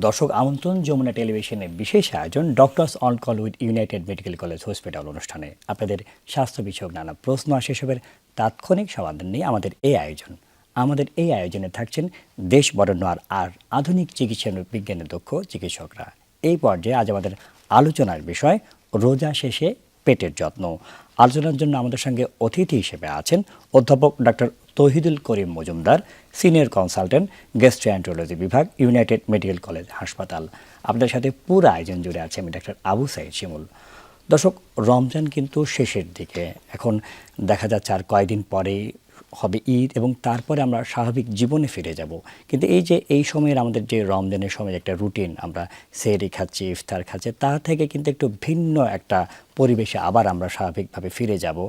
দর্শক আমন্ত্রণ যমুনা টেলিভিশনের বিশেষ আয়োজন doctors on call with United medical college hospital অনুষ্ঠানে আপনাদের স্বাস্থ্য বিষয়ক নানা প্রশ্ন আর সেসবের তাৎক্ষণিক সমাধান নিয়ে আমাদের এই আয়োজন। আমাদের এই আয়োজনে থাকছেন দেশ বরেণ্য আর আধুনিক চিকিৎসা বিজ্ঞানের দক্ষ চিকিৎসকরা। এই পর্যায়ে আজ আমাদের আলোচনার বিষয় রোজা শেষে পেটের যত্ন। আলোচনার জন্য আমাদের সঙ্গে অতিথি হিসেবে আছেন অধ্যাপক ডক্টর তৌহিদুল করিম মজুমদার, সিনিয়র কনসালটেন্ট গ্যাস্ট্রোএন্টারোলজি বিভাগ, ইউনাইটেড মেডিকেল কলেজ হাসপাতাল। আপনাদের সাথে পুরো আয়োজন জুড়ে আছে আমি ডাক্তার আবু সাইদ শিমুল। দর্শক, রমজান কিন্তু শেষের দিকে, এখন দেখা যাচ্ছে আর কয়েকদিন পরেই হবে ঈদ এবং তারপরে আমরা স্বাভাবিক জীবনে ফিরে যাব। কিন্তু এই যে এই সময়ের আমাদের যে রমজানের সময় একটা রুটিন, আমরা সেহরি খাচ্ছি, ইফতার খাচ্ছি, তা থেকে কিন্তু একটু ভিন্ন একটা পরিবেশে আবার আমরা স্বাভাবিকভাবে ফিরে যাব।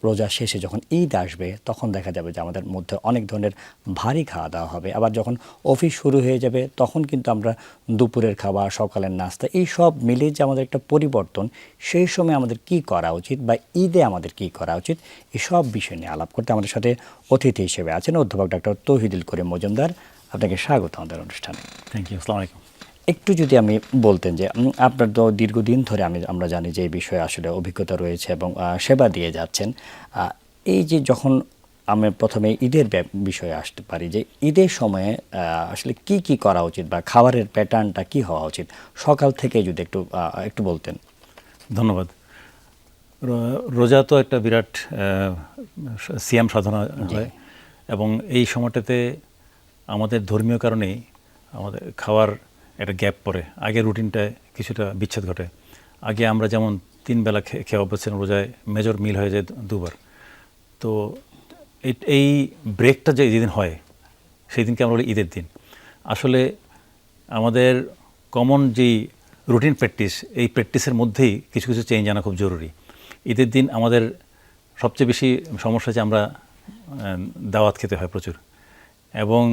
রোজা শেষে যখন ঈদ আসবে তখন দেখা যাবে যে আমাদের মধ্যে অনেক ধরনের ভারী খাওয়া দাওয়া হবে। আবার যখন অফিস শুরু হয়ে যাবে তখন কিন্তু আমরা দুপুরের খাবার, সকালের নাস্তা, এই সব মিলিয়ে যে আমাদের একটা পরিবর্তন, সেই সময় আমাদের কি করা উচিত বা ঈদে আমাদের কি করা উচিত, এসব বিষয় নিয়ে আলাপ করতে আমাদের সাথে অতিথি হিসেবে আছেন অধ্যাপক ডক্টর তৌহিদুল করিম মজুমদার। আপনাকে স্বাগত আমাদের অনুষ্ঠানে। Thank you. আসসালামু আলাইকুম। একটু যদি আমি বলতেন যে আপনার তো দীর্ঘদিন ধরে আমরা জানি যে এই বিষয়ে আসলে অভিজ্ঞতা রয়েছে এবং সেবা দিয়ে যাচ্ছেন। এই যে যখন আমি প্রথমে ঈদের বিষয়ে আসতে পারি, যে ঈদের সময়ে আসলে কি কি করা উচিত বা খাবারের প্যাটার্নটা কি হওয়া উচিত, সকাল থেকে যদি একটু বলতেন। ধন্যবাদ। রোজা তো একটা বিরাট সিয়াম সাধনা হয় এবং এই সময়টাতে আমাদের ধর্মীয় কারণেই আমাদের খাওয়ার একটা গ্যাপ পড়ে। আগে রুটিনটায় কিছুটা বিচ্ছেদ ঘটে। আগে আমরা যেমন 3 বেলা খেয়ে অভ্যস্ত ছিলাম, রোজায় মেজর মিল হয়ে যায় 2 বার। তো এই ব্রেকটা যেদিন হয় সেই দিনকে আমরা বলি ঈদের দিন। আসলে আমাদের কমন যেই রুটিন প্র্যাকটিস, এই প্র্যাকটিসের মধ্যেই কিছু কিছু চেঞ্জ আনা খুব জরুরি। ঈদের দিন আমাদের সবচেয়ে বেশি সমস্যা যে আমরা দাওয়াত খেতে হয় প্রচুর, এবং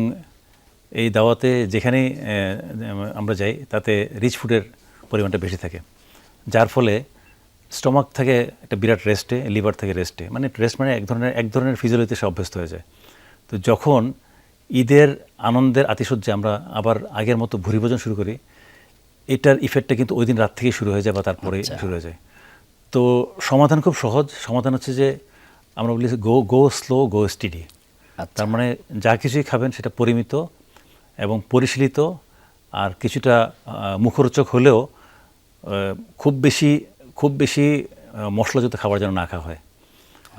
এই দাওয়াতে যেখানে আমরা যাই তাতে রিচ ফুডের পরিমাণটা বেশি থাকে, যার ফলে স্টমাক থাকে একটা বিরাট রেস্টে, লিভার থাকে রেস্টে, মানে রেস্ট মানে এক ধরনের ফিজিওলজিতে সে অভ্যস্ত হয়ে যায়। তো যখন ঈদের আনন্দের আতিশয্যে আমরা আবার আগের মতো ভুরি ভোজন শুরু করি, এটার ইফেক্টটা কিন্তু ওই দিন রাত থেকেই শুরু হয়ে যায় বা তারপরেই শুরু হয়ে যায়। তো সমাধান খুব সহজ। সমাধান হচ্ছে যে আমরা বলি গো স্লো গো স্টিডি। তার মানে যা কিছুই খাবেন সেটা পরিমিত এবং পরিশীলিত, আর কিছুটা মুখরোচক হলেও খুব বেশি মশলাযুক্ত খাবার যেন না খাওয়া হয়।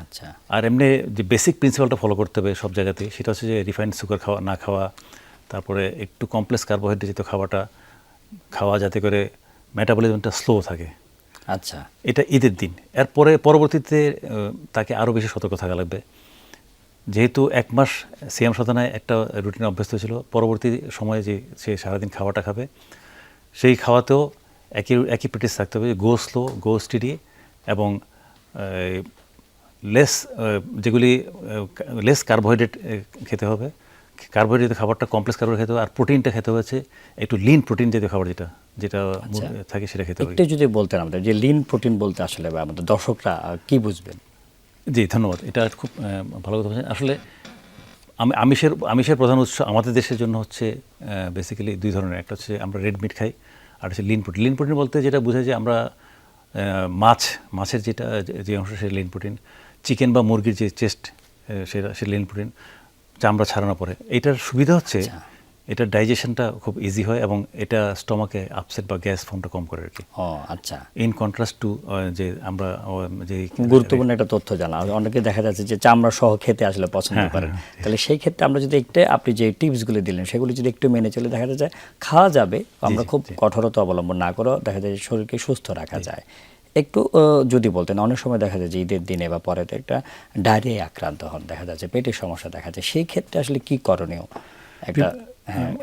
আচ্ছা। আর এমনি যে বেসিক প্রিন্সিপালটা ফলো করতে হবে সব জায়গাতেই, সেটা হচ্ছে যে রিফাইন্ড সুগার না খাওয়া, তারপরে একটু কমপ্লেক্স কার্বোহাইড্রেট জাতীয় খাবারটা খাওয়া যাতে করে মেটাবলিজমটা স্লো থাকে। আচ্ছা। এটা ঈদের দিন। এরপরে পরবর্তীতে তাকে আরও বেশি সতর্ক থাকা লাগবে, যেহেতু 1 মাস সিয়াম সাধনায় একটা রুটিন অভ্যস্ত ছিল। পরবর্তী সময়ে যে সে সারাদিন খাওয়াটা খাবে, সেই খাওয়াতেও একই প্র্যাকটিস থাকতে হবে, গো স্লো গো স্টিডি, এবং লেস কার্বোহাইড্রেট খেতে হবে। কার্বোহাইড্রেট খাবারটা কমপ্লেক্স কার্বোহাইড্রেট খেতে হবে, আর প্রোটিনটা খেতে হচ্ছে একটু লিন প্রোটিন জাতীয় খাবার যেটা থাকে সেটা খেতে হবে। একটু যদি বলতেন আমাদের যে লিন প্রোটিন বলতে আসলে আমাদের দর্শকরা কি বুঝবেন। জি, ধন্যবাদ। এটা খুব ভালো কথা বলছেন। আসলে আমিষের প্রধান উৎস আমাদের দেশের জন্য হচ্ছে বেসিক্যালি 2 ধরনের। একটা হচ্ছে আমরা রেড মিট খাই, আর হচ্ছে লিন প্রোটিন। লিন প্রোটিন বলতে যেটা বোঝায় যে আমরা মাছের যে অংশ সেটা লিন প্রোটিন, চিকেন বা মুরগির যে চেস্ট সে লিন প্রোটিন, চামড়া ছাড়ানোর পরে। এটার সুবিধা হচ্ছে এটার ডাইজেশনটা খুব ইজি হয় এবং এটা স্টমাকে আপসেট বা গ্যাস ফর্মটা কম করে আর কি। আচ্ছা। ইন কন্ট্রাস্ট টু যে আমরা যে গুরুত্বপূর্ণ একটা তথ্য জানা, অনেকে দেখা যাচ্ছে যে চামড়া সহ খেতে আসলে পছন্দ করেন। তাহলে সেই ক্ষেত্রে আমরা যদি আপনি যে টিপসগুলো দিলেন সেগুলি যদি একটু মেনে চলে, দেখা যায় খাওয়া যাবে, আমরা খুব কঠোরতা অবলম্বন না করে দেখা যায় শরীরকে সুস্থ রাখা যায়। একটু যদি বলতেন, অনেক সময় দেখা যায় যে ঈদের দিনে বা পরে একটা ডায়রিয়ায় আক্রান্ত হন, দেখা যাচ্ছে পেটের সমস্যা দেখা যায়, সেই ক্ষেত্রে আসলে কি করণীয়? একটা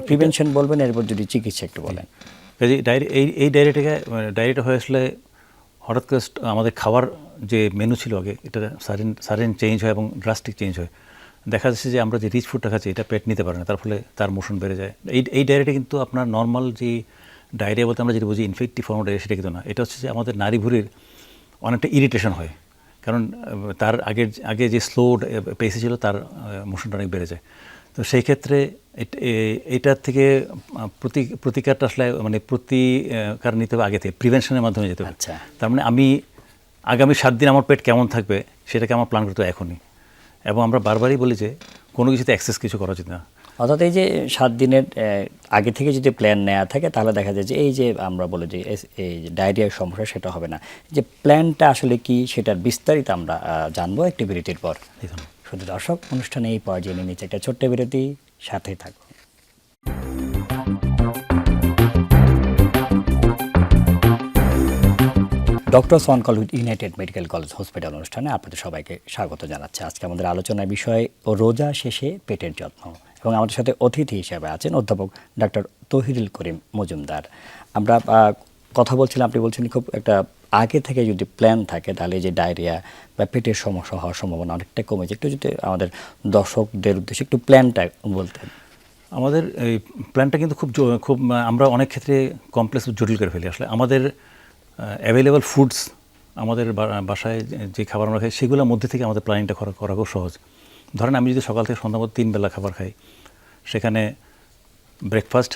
প্রিভেনশন বলবেন, এরপর যদি চিকিৎসা একটু বলেন। এই ডায়েরিটা হয়ে আসলে হঠাৎ করে আমাদের খাওয়ার যে মেনু ছিল আগে, এটা সাডেন চেঞ্জ হয় এবং ড্রাস্টিক চেঞ্জ হয়। দেখা যাচ্ছে যে আমরা যে রিচ ফুডটা খাচ্ছি এটা পেট নিতে পারে না, তার ফলে তার মোশন বেড়ে যায়। এই ডায়েরিটা কিন্তু আপনার নর্মাল যে ডায়রিয়া বলতে আমরা যেটা বুঝি ইনফেক্টিভ ফর্ম ডায়রিয়া, সেটা কিন্তু না। এটা হচ্ছে যে আমাদের নাড়ি ভুঁড়ির অনেকটা ইরিটেশন হয়, কারণ তার আগে যে স্লো পেসে ছিল তার মোশনটা অনেক বেড়ে যায়। তো সেই ক্ষেত্রে এটার থেকে প্রতিকারটা আসলে মানে প্রতিকার নিতে হবে আগে থেকে, প্রিভেনশনের মাধ্যমে যেতে হবে। আচ্ছা। তার মানে আমি আগামী 7 দিন আমার পেট কেমন থাকবে সেটাকে আমার প্ল্যান করতে হবে এখনই। এবং আমরা বারবারই বলি যে কোনো কিছুতে এক্সেস কিছু করা উচিত না। অর্থাৎ এই যে 7 দিনের আগে থেকে যদি প্ল্যান নেওয়া থাকে তাহলে দেখা যায় যে এই যে আমরা বলি যে এই যে ডায়রিয়ার সমস্যা সেটা হবে না। যে প্ল্যানটা আসলে কি সেটার বিস্তারিত আমরা জানবো একটি বিরতির পর। এই জন্য শুধু দর্শক, অনুষ্ঠানে এই পর্যায়ে নিয়ে নিচ্ছে একটা ছোট্ট বিরতি, সাথেই থাকুন। Doctors on call with United medical college hospital অনুষ্ঠানে আপনাদের সবাইকে স্বাগত জানাচ্ছি। আজকে আমাদের আলোচনার বিষয় রোজা শেষে পেটের যত্ন, এবং আমাদের সাথে অতিথি হিসেবে আছেন অধ্যাপক ডাক্তার তহিরুল করিম মজুমদার। আমরা কথা বলছিলাম, আপনি বলছেন খুব একটা আগে থেকে যদি প্ল্যান থাকে তাহলে এই যে ডায়রিয়া বা পেটের সমস্যা হওয়ার সম্ভাবনা অনেকটা কমেছে। একটু যদি আমাদের দর্শকদের উদ্দেশ্যে একটু প্ল্যানটা বলতেন। আমাদের এই প্ল্যানটা কিন্তু খুব আমরা অনেক ক্ষেত্রে কমপ্লেক্স জটিল করে ফেলি। আসলে আমাদের অ্যাভেলেবল ফুডস, আমাদের বাসায় যে খাবার আমরা খাই সেগুলোর মধ্যে থেকে আমাদের প্ল্যানিংটা করা খুব সহজ। ধরেন আমি যদি সকাল থেকে সন্ধ্যা মধ্যে 3 বেলা খাবার খাই, সেখানে ব্রেকফাস্ট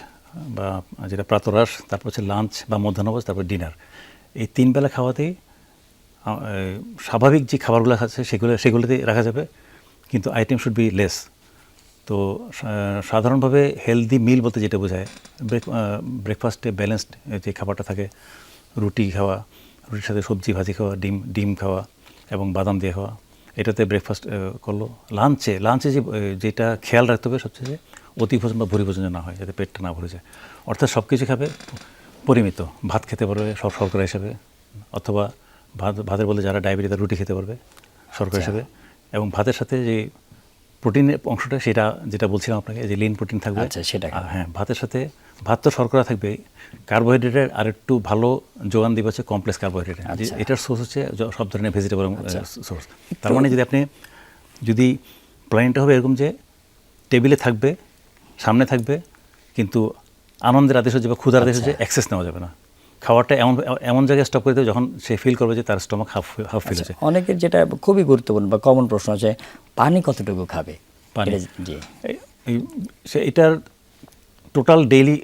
বা যেটা প্রাতরাশ, তারপর হচ্ছে লাঞ্চ বা মধ্যাহ্নভোজ, তারপর ডিনার, এই 3 বেলা খাওয়াতেই স্বাভাবিক যে খাবারগুলো আছে সেগুলোতেই রাখা যাবে, কিন্তু আইটেম শুড বি লেস। তো সাধারণভাবে হেলদি মিল বলতে যেটা বোঝায়, ব্রেকফাস্টে ব্যালেন্সড যে খাবারটা থাকে, রুটি খাওয়া, রুটির সাথে সবজি ভাজি খাওয়া, ডিম খাওয়া এবং বাদাম দিয়ে খাওয়া, এটাতে ব্রেকফাস্ট করলো। লাঞ্চে যেটা খেয়াল রাখতে হবে সবচেয়ে, অতি ভোজন বা ভুরি ভোজন না হয়, যাতে পেটটা না ভরে যায়। অর্থাৎ সব কিছু খাবে পরিমিত, ভাত খেতে পারবে শর্করা হিসাবে, অথবা ভাতের বলতে যারা ডায়াবেটিস তারা রুটি খেতে পারবে শর্করা হিসাবে, এবং ভাতের সাথে যে প্রোটিনের অংশটা সেটা যেটা বলছিলাম আপনাকে, যে লিন প্রোটিন থাকবে। আচ্ছা, সেটা হ্যাঁ, ভাতের সাথে ভাত তো শর্করা থাকবে, কার্বোহাইড্রেটের আরেকটু ভালো যোগান দিবে হচ্ছে কমপ্লেক্স কার্বোহাইড্রেট। এটার সোর্স হচ্ছে সব ধরনের ভেজিটেবল সোর্স। তার মানে যদি প্ল্যানটা হবে এরকম যে টেবিলে থাকবে, সামনে থাকবে, কিন্তু আনন্দের আদেশ হচ্ছে বা ক্ষুধার আদেশ হচ্ছে অ্যাক্সেস নেওয়া যাবে না। খাবারটা এমন জায়গায় স্টপ করে দেবে যখন সে ফিল করবে যে তার স্টমাক হাফ ফিল হচ্ছে। অনেকের যেটা খুবই গুরুত্বপূর্ণ বা কমন প্রশ্ন আছে, পানি কতটুকু খাবে? পানি, জি, এটার টোটাল ডেইলি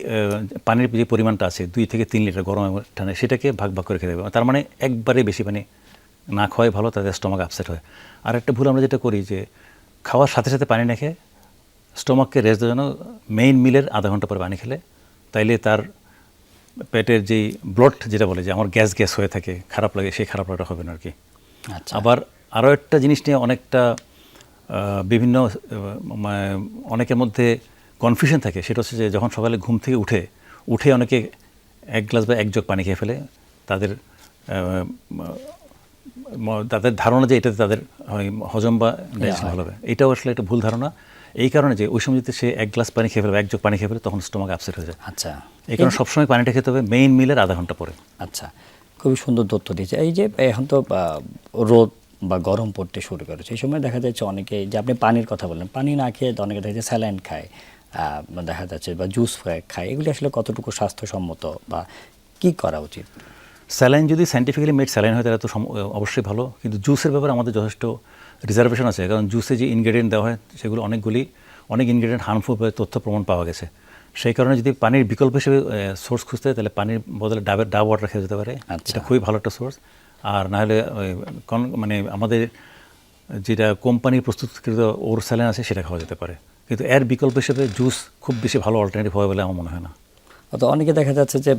পানির যে পরিমাণটা আছে 2 থেকে 3 লিটার গরম এবং ঠান্ডা, সেটাকে ভাগ করে খেতে হবে। তার মানে একবারে বেশি পানি না খাওয়াই ভালো, তাদের স্টমাক আপসেট হয়। আর একটা ভুল আমরা যেটা করি যে খাওয়ার সাথে সাথে পানি না খেয়ে স্টমাককে রেস্ট দেওয়ার জন্য মেইন মিলের আধা ঘন্টা পরে পানি খেলে, তাইলে তার পেটের যেই ব্লড যেটা বলে যে আমার গ্যাস হয়ে থাকে, খারাপ লাগে, সেই খারাপ লাগাটা হবে না আর কি। আবার আরও একটা জিনিস নিয়ে অনেকটা বিভিন্ন অনেকের মধ্যে কনফিউশন থাকে, সেটা হচ্ছে যে যখন সকালে ঘুম থেকে উঠে অনেকে 1 গ্লাস বা 1 জগ পানি খেয়ে ফেলে, তাদের ধারণা যে এটাতে তাদের হজম বা ডাইজেশন ভালো হবে। এটাও আসলে একটা ভুল ধারণা। এই কারণে যে ওই সময় যদি সে 1 গ্লাস পানি খেয়ে ফেলে, 1 জগ পানি খেয়ে ফেলে, তখন স্টমাক আপসেট হয়ে যায়। আচ্ছা, এই কারণে সবসময় পানিটা খেতে হবে মেইন মিলের আধা ঘন্টা পরে। আচ্ছা, খুবই সুন্দর তথ্য দিয়েছে। এই যে এখন তো রোদ বা গরম পড়তে শুরু করেছে, এই সময় দেখা যাচ্ছে অনেকে, যে আপনি পানির কথা বললেন, পানি না খেয়ে অনেকে দেখা যাচ্ছে স্যালাইন খায়, দেখা যাচ্ছে বা জুস খায়। এগুলি আসলে কতটুকু স্বাস্থ্যসম্মত বা কি করা উচিত? স্যালাইন যদি সায়েন্টিফিক্যালি মেড স্যালাইন হয় তাহলে তো অবশ্যই ভালো, কিন্তু জুসের ব্যাপারে আমাদের যথেষ্ট রিজার্ভেশন আছে, কারণ জুসে যে ইনগ্রেডিয়েন্ট দেওয়া হয় সেগুলো অনেক ইনগ্রেডিয়েন্ট হার্মফুল তথ্য প্রমাণ পাওয়া গেছে। সেই কারণে যদি পানির বিকল্প হিসেবে সোর্স খুঁজতে হয় তাহলে পানির বদলে ডাব ওয়াটার খেয়ে যেতে পারে। এটা খুবই ভালো একটা সোর্স। আর না হলে মানে আমাদের যেটা কোম্পানির প্রস্তুতকৃত ওর স্যালাইন আছে সেটা খাওয়া যেতে পারে, কিন্তু এর বিকল্প হিসেবে জুস খুব বেশি ভালো অল্টারনেটিভ হবে বলে আমার মনে হয় না। অত অনেকে দেখা যাচ্ছে যে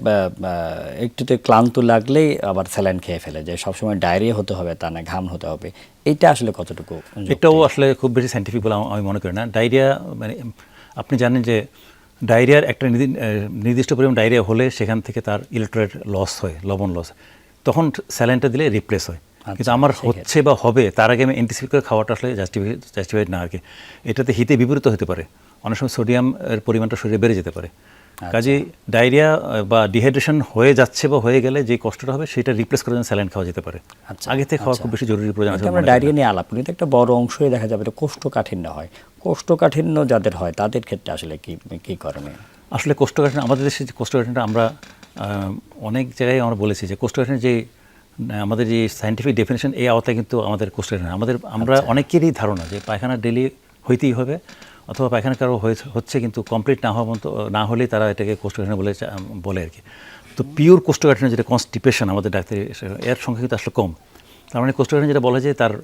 একটুতে ক্লান্ত লাগলেই আবার স্যালাইন খেয়ে ফেলে, যে সবসময় ডায়রিয়া হতে হবে তা না, ঘাম হতে হবে। এইটা আসলে কতটুকু? এটাও আসলে খুব বেশি সায়েন্টিফিক বলে আমি মনে করি না। ডায়রিয়া মানে আপনি জানেন যে ডায়রিয়ার একটা নির্দিষ্ট পরিমাণ ডায়রিয়া হলে সেখান থেকে তার ইলেকট্রোলাইট লস হয়, লবণ লস, তখন স্যালাইনটা দিলে রিপ্লেস হয়। কিন্তু আমার হচ্ছে বা হবে তার আগে আমি অ্যান্টিসিপেট করে খাওয়াটা আসলে জাস্টিফাইড না আর কি। এটাতে হিতে বিপরীত হতে পারে, অনেক সময় সোডিয়ামের পরিমাণটা শরীরে বেড়ে যেতে পারে। কাজে ডায়রিয়া বা ডিহাইড্রেশন হয়ে যাচ্ছে বা হয়ে গেলে যে কষ্টটা হবে সেটা রিপ্লেস করার জন্য স্যালাইন খাওয়া যেতে পারে। আগে থেকে খাওয়া খুব বেশি জরুরি প্রয়োজন আছে। আমরা ডায়রিয়া নিয়ে আলাপ, কিন্তু একটা বড় অংশই দেখা যাবে কোষ্ঠকাঠিন্য হয়। কোষ্ঠকাঠিন্য যাদের হয় তাদের ক্ষেত্রে আসলে কি করণীয়? আসলে কোষ্ঠকাঠিন্য, আমাদের দেশে যে কোষ্ঠকাঠিন্যটা আমরা অনেক জায়গায় আমরা বলেছি যে কোষ্ঠকাঠিন্য যে আমাদের যে সায়েন্টিফিক ডেফিনেশন, এই আওতায় কিন্তু আমাদের কোষ্ঠকাঠিন্য আমরা অনেকেরই ধারণা যে পায়খানা ডেলি হইতেই হবে, অথবা পায়খানা কারো হচ্ছে কিন্তু কমপ্লিট না হওয়া পর্যন্ত না হলেই তারা এটাকে কোষ্ঠকাঠিন্য বলে আর কি। তো পিওর কোষ্ঠকাঠিন্য যেটা কনস্টিপেশন আমাদের ডাক্তারি এর সংখ্যা কিন্তু আসলে কম। তার মানে কোষ্ঠকাঠিন্য যেটা বলা যায় তার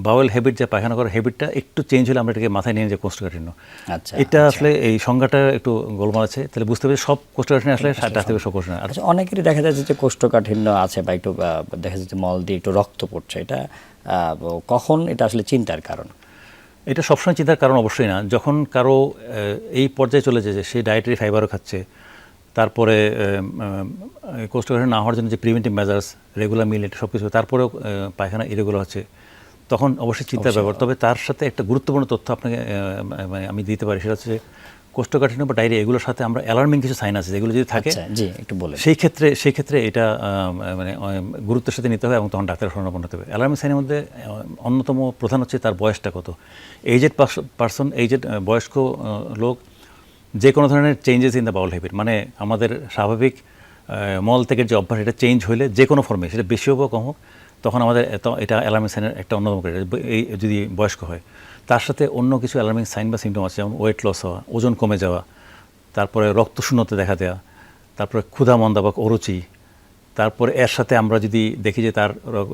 বাউল হ্যাবিট, যে পায়খানা করার হ্যাবিটটা একটু চেঞ্জ হলে আমরা এটাকে মাথায় নিয়ে যে কোষ্ঠকাঠিন্য। আচ্ছা, এটা আসলে এই সংজ্ঞাটা একটু গোলমাল আছে, তাহলে বুঝতে হবে সব কোষ্ঠকাঠিন্য আসলে ডাক্তার সব কোষ্ঠকাঠিন্য। আর আচ্ছা, অনেকেরই দেখা যাচ্ছে যে কোষ্ঠকাঠিন্য আছে বা একটু দেখা যাচ্ছে মল দিয়ে একটু রক্ত পড়ছে, এটা কখন এটা আসলে চিন্তার কারণ? এটা সবসময় চিন্তার কারণ অবশ্যই না। যখন কারো এই পর্যায়ে চলে যায় যে সে ডায়েটারি ফাইবারও খাচ্ছে, তারপরে কোষ্ঠকাঠিন্য না হওয়ার জন্য যে প্রিভেন্টিভ মেজার্স, রেগুলার মিল, এটা সব কিছু, তারপরেও পায়খানা ইরেগুলার হচ্ছে, তখন অবশ্যই চিন্তার ব্যাপার। তবে তার সাথে একটা গুরুত্বপূর্ণ তথ্য আপনাকে মানে আমি দিতে পারি, সেটা হচ্ছে কোষ্ঠকাঠিন্য বা ডায়রিয়া এগুলোর সাথে আমরা অ্যালার্মিং কিছু সাইন আছে, যেগুলো যদি থাকে জি একটু বলেন। সেই ক্ষেত্রে এটা মানে গুরুত্বের সাথে নিতে হবে এবং তখন ডাক্তারের শরণাপন্ন হতে হবে। অ্যালার্মিং সাইনের মধ্যে অন্যতম প্রধান হচ্ছে তার বয়সটা কত। এইজেড পার্সন, এইজেড বয়স্ক লোক, যে কোনো ধরনের changes in the Baul habit, মানে আমাদের স্বাভাবিক মল ত্যাগের যে অভ্যাস, এটা চেঞ্জ হলে যে কোনো ফর্মে, সেটা বেশি হোক বা কম হোক, তখন আমাদের এটা অ্যালার্মিং সাইনের একটা অন্যতম ক্রাইটেরিয়া, এই যদি বয়স্ক হয়। তার সাথে অন্য কিছু অ্যালার্মিং সাইন বা সিমটম আছে, যেমন ওয়েট লস হওয়া, ওজন কমে যাওয়া, তারপরে রক্তশূন্যতা দেখা দেওয়া, তারপরে ক্ষুধা মন্দা বা অরুচি, তারপরে এর সাথে আমরা যদি দেখি যে তার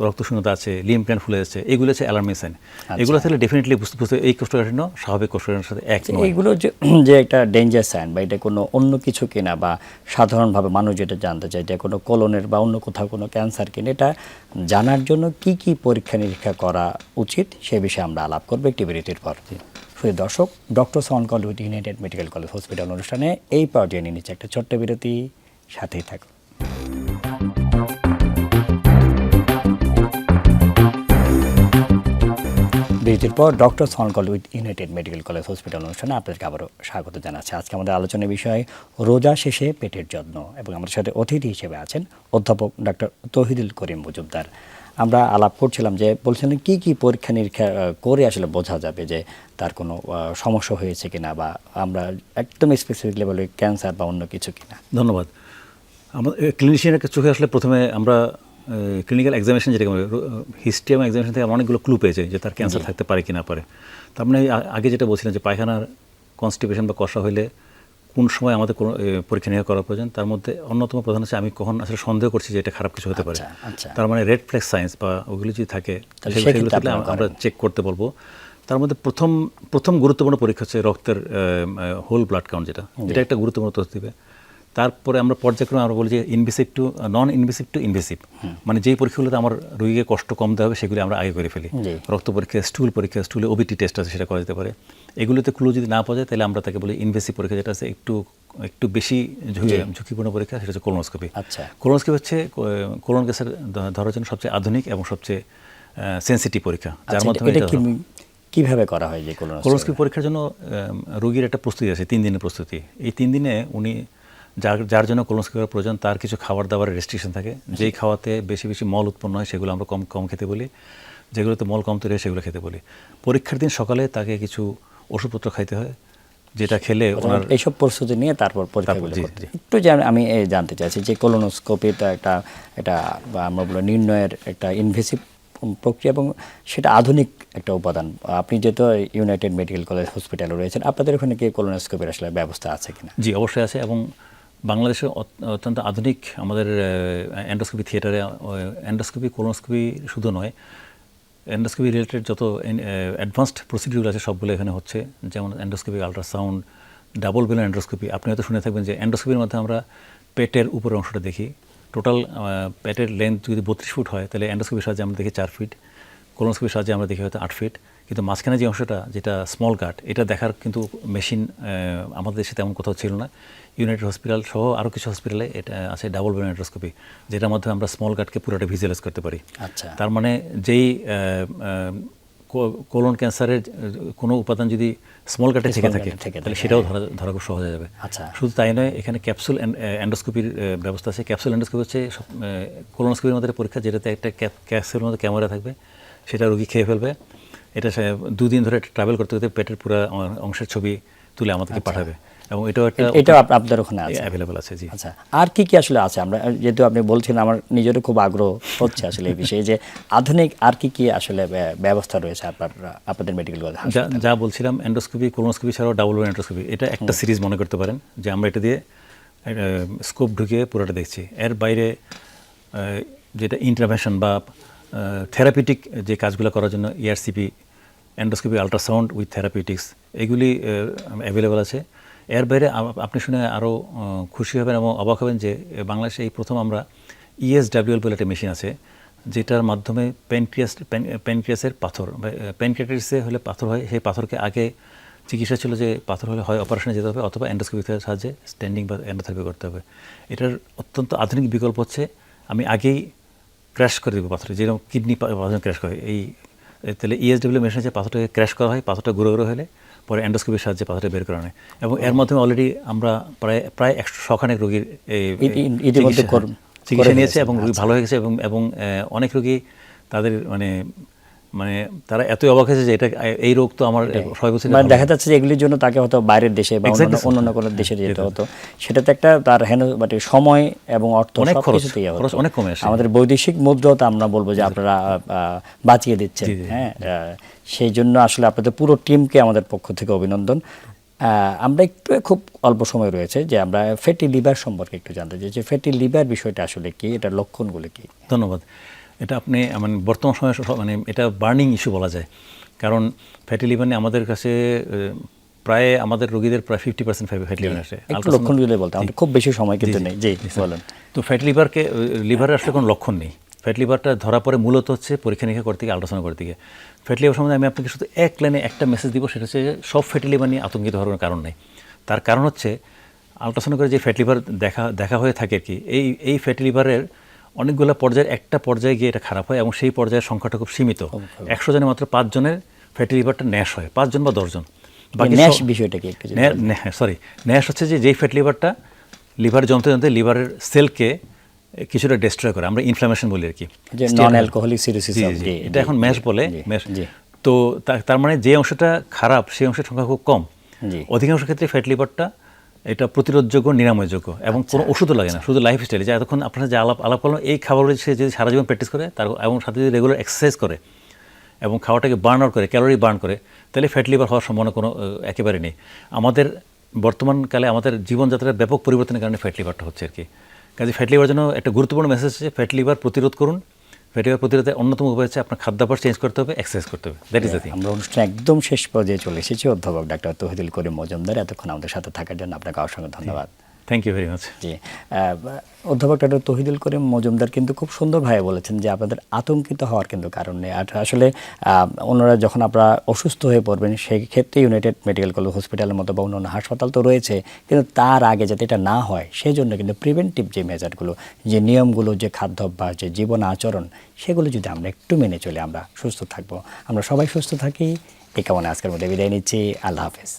রক্তশূন্যতা আছে, লিম্ফ গ্ল্যান্ড ফুলে যাচ্ছে, এগুলো হচ্ছে অ্যালার্মিং সাইন। এগুলো থাকলে ডেফিনেটলি বুঝতে এই কোষ্ঠকাঠিন্য স্বাভাবিক কোষ্ঠকাঠিন্যের সাথে এক নয়। এইগুলো যে একটা ডেঞ্জার সাইন বা এটা কোনো অন্য কিছু কিনা, বা সাধারণভাবে মানুষ যেটা জানতে চায় যে কোনো কোলনের বা অন্য কোথাও কোনো ক্যান্সার কিনা, এটা জানার জন্য কি কি পরীক্ষা নিরীক্ষা করা উচিত সে বিষয়ে আমরা আলাপ করবো একটি বিরতির পর। প্রিয় দর্শক, doctors on call with United medical college hospital অনুষ্ঠানে এই পর্যায়ে নিয়ে নিচ্ছে একটা ছোট্ট বিরতি, সাথেই থাকুন। বিরতির পর doctors on call with United medical college hospital অনুষ্ঠানে আপনাদেরকে আবারও স্বাগত জানাচ্ছি। আজকে আমাদের আলোচনার বিষয় রোজা শেষে পেটের যত্ন, এবং আমাদের সাথে অতিথি হিসেবে আছেন অধ্যাপক ডক্টর তৌহিদুল করিম মজুমদার। আমরা আলাপ করছিলাম যে বলছিলেন কি কি পরীক্ষা নিরীক্ষা করে আসলে বোঝা যাবে যে তার কোনো সমস্যা হয়েছে কিনা, বা আমরা একদম স্পেসিফিক লেভেলে ক্যান্সার বা অন্য কিছু কিনা। ধন্যবাদ। আমাদের ক্লিনিশিয়ানের চোখে আসলে প্রথমে আমরা ক্লিনিক্যাল এক্সামিনেশন, যেটা হিস্ট্রি এবং এক্সামিনেশন থেকে আমরা অনেকগুলো ক্লু পেয়ে যাই যে তার ক্যান্সার থাকতে পারে কি না পারে। তার মানে আগে যেটা বলছিলেন যে পায়খানার কনস্টিপেশন বা কষা হইলে কোন সময় আমাদের কোনো পরীক্ষা নিরীক্ষা করা প্রয়োজন, তার মধ্যে অন্যতম প্রধান হচ্ছে আমি কখন আসলে সন্দেহ করছি যে এটা খারাপ কিছু হতে পারে। তার মানে রেড ফ্ল্যাগ সাইন্স বা ওগুলো যদি থাকে সেগুলো থাকলে আমরা চেক করতে বলবো। তার মধ্যে প্রথম গুরুত্বপূর্ণ পরীক্ষা হচ্ছে রক্তের হোল ব্লাড কাউন্ট, যেটা একটা গুরুত্বপূর্ণ তথ্য দিবে। তারপরে আমরা পর্যায়ক্রমে আমরা বলি যে invasive to non invasive to invasive, মানে যেই পরীক্ষাগুলোতে আমার রোগীকে কষ্ট কম দেওয়া হবে সেগুলি আমরা আগে করে ফেলি। রক্ত পরীক্ষা, স্টুলে ওবিটি টেস্ট আছে, সেটা করা যেতে পারে। এগুলোতে ক্লু যদি না পাওয়া যায় তাহলে আমরা তাকে বলি ইনভেসিভ পরীক্ষা, যেটা আছে একটু বেশি ঝুঁকিপূর্ণ পরীক্ষা, সেটা হচ্ছে কোলোনোস্কোপি। কোলোনোস্কোপি হচ্ছে কোলন ক্যান্সার ধরার জন্য সবচেয়ে আধুনিক এবং সবচেয়ে সেন্সিটিভ পরীক্ষা, যার মাধ্যমে কিভাবে করা হয় যে কোলোনোস্কোপি পরীক্ষার জন্য রোগীর একটা প্রস্তুতি আছে, 3 দিনের প্রস্তুতি। এই 3 দিনে উনি যার জন্য কোলোনোস্কোপি করার প্রয়োজন তার কিছু খাবার দাবারের রেস্ট্রিকশন থাকে। যেই খাওয়াতে বেশি বেশি মল উৎপন্ন হয় সেগুলো আমরা কম খেতে বলি, যেগুলোতে মল কম তৈরি হয় সেগুলো খেতে বলি। পরীক্ষার দিন সকালে তাকে কিছু ওষুধপত্র খাইতে হয়, যেটা খেলে ওনার এইসব প্রস্তুতি নিয়ে তারপর পরীক্ষাগুলো করতে। একটু আমি জানতে চাইছি যে কোলোনোস্কোপিটা এটা আমরা বলি নির্ণয়ের একটা ইনভেসিভ প্রক্রিয়া, এবং সেটা আধুনিক একটা উপাদান। আপনি যেহেতু ইউনাইটেড মেডিকেল কলেজ হসপিটালে রয়েছেন, আপনাদের ওখানে কি কোলোনোস্কোপির আসলে ব্যবস্থা আছে কিনা? জি, অবশ্যই আছে, এবং বাংলাদেশের অত্যন্ত আধুনিক আমাদের এন্ডোস্কোপি থিয়েটারে এন্ডোস্কোপি, কোলোনোস্কোপি শুধু নয়, এন্ডোস্কোপি রিলেটেড যত অ্যাডভান্সড প্রসিডিউর আছে সবগুলো এখানে হচ্ছে। যেমন এন্ডোস্কোপি, আল্ট্রাসাউন্ড, ডাবল বেলন এন্ডোস্কোপি। আপনি হয়তো শুনে থাকবেন যে এন্ডোস্কোপির মধ্যে আমরা পেটের উপরের অংশটা দেখি। টোটাল পেটের লেন্থ যদি 32 ফুট হয় তাহলে এন্ডোস্কোপির সাহায্যে আমরা দেখি 4 ফিট, কোলোনোস্কোপির সাহায্যে আমরা দেখি হয়তো 8 ফিট। কিন্তু মাঝখানে যে অংশটা, যেটা স্মল গাট, এটা দেখার কিন্তু মেশিন আমাদের দেশে তেমন কোথাও ছিল না। ইউনাইটেড হসপিটাল সহ আরও কিছু হসপিটালে এটা আছে ডাবল বেলন এন্ডোস্কোপি, যেটার মাধ্যমে আমরা স্মল গাটকে পুরোটা ভিজুয়ালাইজ করতে পারি। তার মানে যেই কোলন ক্যান্সারের কোনো উপাদান যদি স্মল গাটে থেকে থাকে তাহলে সেটাও ধরা খুব সহজ হয়ে যাবে। শুধু তাই নয়, এখানে ক্যাপসুল এন্ডোস্কোপির ব্যবস্থা আছে। ক্যাপসুল এন্ডোস্কোপি হচ্ছে কোলোনোস্কোপির মধ্যে পরীক্ষা, যেটাতে একটা ক্যাপসুলের মধ্যে ক্যামেরা থাকবে, সেটা রোগী খেয়ে ফেলবে। এটা 2 দিন ধরে ট্রাভেল করতে করতে পেটের পুরো অংশের ছবি তুলে আমাদেরকে পাঠাবে। এবং এটাও একটা এটাও আপনাদের ওখানে আছে? অ্যাভেলেবল আছে, জি। আচ্ছা, আর কি কি আসলে আছে? আমরা যেহেতু আপনি বলছেন, আমার নিজেরও খুব আগ্রহ হচ্ছে আসলে এই বিষয়ে, যে আধুনিক আর কি কি আসলে ব্যবস্থা রয়েছে আপনাদের মেডিকেল কলেজ হাসপাতালে? যা বলছিলাম, এন্ডোস্কোপি, কোলোনোস্কোপি ছাড়াও ডাবল এন্ডোস্কোপি, এটা একটা সিরিজ মনে করতে পারেন, যে আমরা এটা দিয়ে স্কোপ ঢুকিয়ে পুরোটা দেখছি। এর বাইরে যেটা ইন্টারভেনশন বা থেরাপিউটিক যে কাজগুলো করার জন্য ERCP, endoscopy, ultrasound with therapeutics, এগুলি অ্যাভেলেবল আছে। এর বাইরে আপনি শুনে আরও খুশি হবেন এবং অবাক হবেন যে বাংলাদেশে এই প্রথম আমরা ESWL বলে একটা মেশিন আছে, যেটার মাধ্যমে প্যানক্রিয়াসের পাথর, প্যানক্রিয়াটিসে হলে পাথর হয়, সেই পাথরকে আগে চিকিৎসা ছিল যে পাথর হলে হয় অপারেশনে যেতে হবে অথবা এন্ডোস্কোপির সাহায্যে স্ট্যান্ডিং বা এন্ডোথেরাপি করতে হবে। এটার অত্যন্ত আধুনিক বিকল্প হচ্ছে আমি আগেই ক্র্যাশ করে দেবো পাথরে, যেরকম কিডনি ক্র্যাশ করে, তাহলে ESWL মেশিনে যে পাথরটাকে ক্র্যাশ করা হয়, পাথরটা গুঁড়ো গুঁড়ো হলে পরে এন্ডোস্কোপির সাহায্যে পাথরটা বের করা হয়। এবং এর মাধ্যমে অলরেডি আমরা প্রায় 100 খানেক রোগীর চিকিৎসা নিয়েছে এবং রোগী ভালো হয়ে গেছে। এবং অনেক রোগী তাদের মানে তারা এতই অবাক হয়েছে যে এটা এই রোগ তো আমার সবাই বলছে, মানে দেখা যাচ্ছে যে এগুলির জন্য তাকে হয়তো বাইরের দেশে বা অন্য কোনো দেশে যেতে হতো, সেটাতে একটা তার সময় এবং অর্থ সবকিছুতেই অনেক কমে আসে। আমাদের বৈদেশিক মুদ্রাও তো আমরা বলবো যে আপনারা বাঁচিয়ে দিচ্ছেন। হ্যাঁ, সেই জন্য আসলে আপনাদের পুরো টিমকে আমাদের পক্ষ থেকে অভিনন্দন। আমরা একটু খুব অল্প সময় রয়েছে, যে আমরা ফ্যাটি লিভার সম্পর্কে একটু জানতে চাই, যে ফ্যাটি লিভার বিষয়টা আসলে কি, এটার লক্ষণগুলো কি? ধন্যবাদ। এটা আপনি বর্তমান সময়ে এটা বার্নিং ইস্যু বলা যায়, কারণ ফ্যাটি লিভার নিয়ে আমাদের কাছে প্রায় আমাদের রোগীদের প্রায় 50% ফ্যাটি লিভার আসে। একটু লক্ষণগুলো বলতে, আমাদের খুব বেশি সময় কিন্তু নেই। জি বলেন। তো ফ্যাটি লিভারের আসলে কোনো লক্ষণ নেই। ফ্যাটি লিভারটা ধরা পড়ে মূলত হচ্ছে পরীক্ষা নিরীক্ষা করতে গিয়ে, আল্ট্রাসাউন্ড করতে গিয়ে। ফ্যাটি লিভার সম্বন্ধে আমি আপনাকে শুধু এক লাইনে একটা মেসেজ দিব, সেটা হচ্ছে সব ফ্যাটি লিভার নিয়ে আতঙ্কিত হওয়ার কোনো কারণ নেই। তার কারণ হচ্ছে আল্ট্রাসাউন্ড করে যে ফ্যাটি লিভার দেখা হয়ে থাকে আর কি, এই ফ্যাটি লিভারের অনেকগুলো পর্যায়ের একটা পর্যায়ে গিয়ে এটা খারাপ হয় এবং সেই পর্যায়ের সংখ্যাটা খুব সীমিত। 100 জনের মাত্র 5 জনের ফ্যাটি লিভারটা ন্যাশ হয়, 5 জন বা 10 জন। ন্যাশ বিষয়টা কি একটু? ন্যাশ হচ্ছে যে যেই ফ্যাটি লিভারটা লিভার জমতে লিভারের সেলকে কিছুটা ডিস্ট্রয় করে, আমরা ইনফ্লামেশন বলি আর কি, নন অ্যালকোহলিক সিরোসিস। এটা এখন ম্যাশ বলে। তো তার মানে যে অংশটা খারাপ সেই অংশের সংখ্যা খুব কম। অধিকাংশ ক্ষেত্রে ফ্যাটি লিভারটা এটা প্রতিরোধযোগ্য, নিরাময়যোগ্য এবং কোনো ওষুধও লাগে না, শুধু লাইফস্টাইল। যে এতক্ষণ আপনার যে আলাপ করলাম, এই খাবারগুলো সে যদি সারা জীবন প্র্যাকটিস করে এবং সাথে যদি রেগুলার এক্সারসাইজ করে এবং খাওয়াটাকে বার্ন আউট করে, ক্যালোরি বার্ন করে, তাহলে ফ্যাটি লিভার হওয়ার সম্ভাবনা কোনো একেবারে নেই। আমাদের বর্তমানকালে আমাদের জীবনযাত্রার ব্যাপক পরিবর্তনের কারণে ফ্যাটি লিভারটা হচ্ছে আর কি। কাজে ফ্যাটি লিভার জন্য একটা গুরুত্বপূর্ণ মেসেজ হচ্ছে ফ্যাটি লিভার প্রতিরোধ করুন। ফ্যাটি লিভার প্রতিরোধের অন্যতম উপায় হচ্ছে আপনার খাদ্যাভ্যাস চেঞ্জ করতে হবে, এক্সারসাইজ করতে হবে। That is the thing. আমরা অনুষ্ঠান একদম শেষ পর্যায়ে চলে এসেছি। অধ্যাপক ডাক্তার তৌহিদুল করিম মজুমদার, এতক্ষণ আমাদের সাথে থাকার জন্য আপনাকে অসংখ্য ধন্যবাদ। Thank you very much. জি, অধ্যাপক ডক্টর তৌহিদুল করিম মজুমদার কিন্তু খুব সুন্দরভাবে বলেছেন যে আপনাদের আতঙ্কিত হওয়ার কিন্তু কারণ নেই। আসলে ওনারা যখন আপনারা অসুস্থ হয়ে পড়বেন, সেই ক্ষেত্রে ইউনাইটেড মেডিকেল কলেজ হসপিটালের মতো বা অন্যান্য হাসপাতাল তো রয়েছে, কিন্তু তার আগে যাতে এটা না হয় সেই জন্য কিন্তু প্রিভেন্টিভ যে মেজারগুলো, যে নিয়মগুলো, যে খাদ্যাভ্যাস, যে জীবন আচরণ, সেগুলো যদি আমরা একটু মেনে চলে আমরা সুস্থ থাকবো। আমরা সবাই সুস্থ থাকি এই কামনা আজকের মধ্যে বিদায় নিচ্ছি। আল্লাহ হাফেজ।